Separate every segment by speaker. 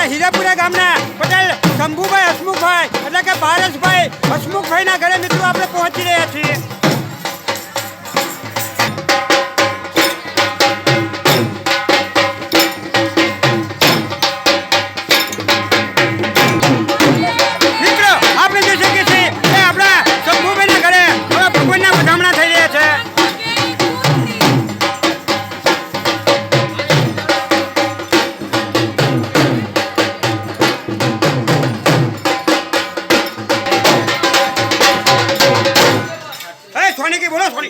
Speaker 1: અમારા હીરાપુરા ગામના પટેલ શંભુભાઈ હસમુખભાઈ એટલે કે પારસભાઈ હસમુખભાઈના ઘરે મિત્રો આપણે પહોંચી રહ્યા છીએ. મિત્રો આપણે જોઈ શકીએ છીએ કે આપણા શંભુભાઈના ઘરે હવે ભગવાનના વધામણા થઈ રહ્યા છે. सोनी की बोलो सोनी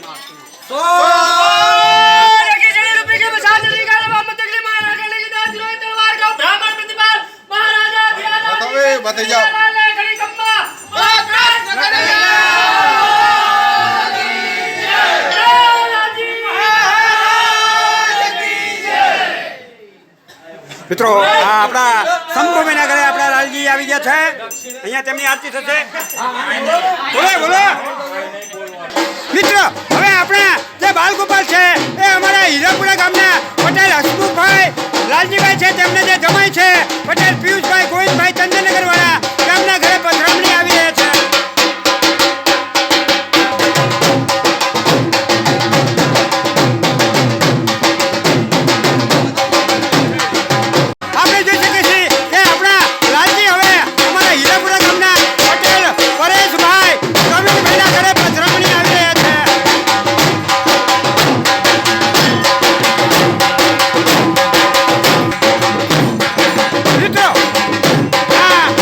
Speaker 2: बताइए जाओ
Speaker 1: મિત્રો આપણા શંભુભાઈના ઘરે આપણા લાલજી આવી ગયા છે. અહીંયા તેમની આરતી થશે. બોલો બોલો મિત્રો હવે આપણા જે બાલગોપાલ છે એ અમારા હીરાપુરા ગામના પટેલ હસમુખભાઈ લાલજીભાઈ છે તેમને જે જમાઈ છે પટેલ પિયુષભાઈ ગોવિંદભાઈ ચંદ્રનગર વાળા ગામના ઘરે પધરામણી આવી રહ્યા છે. આપણે જોઈ શકીએ છીએ કે આપણા લાલજી હવે અમારા હીરાપુરા ગામના પટેલ પરેશભાઈ ગોવિંદભાઈના ઘરે પધરામણી આવી રહ્યા છે. મિત્રો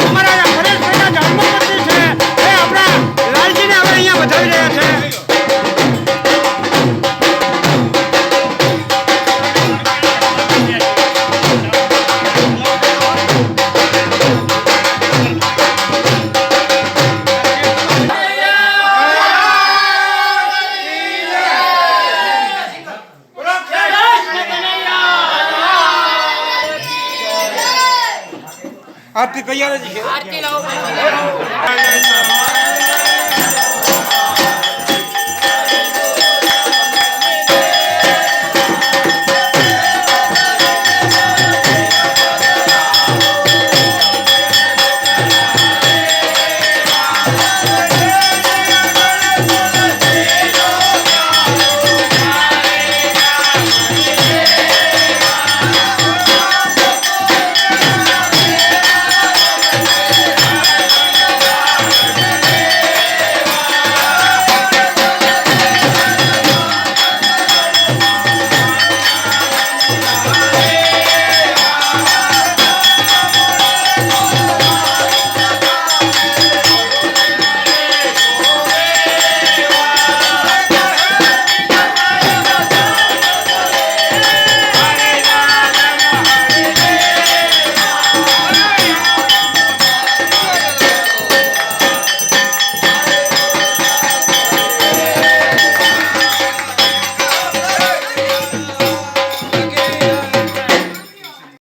Speaker 1: અમારા પરેશભાઈના ધર્મપત્ની છે એ આપણા લાલજીને હવે અહીંયા વધાવી રહ્યા છે. आरती तैयार है जी. आरती लाओ.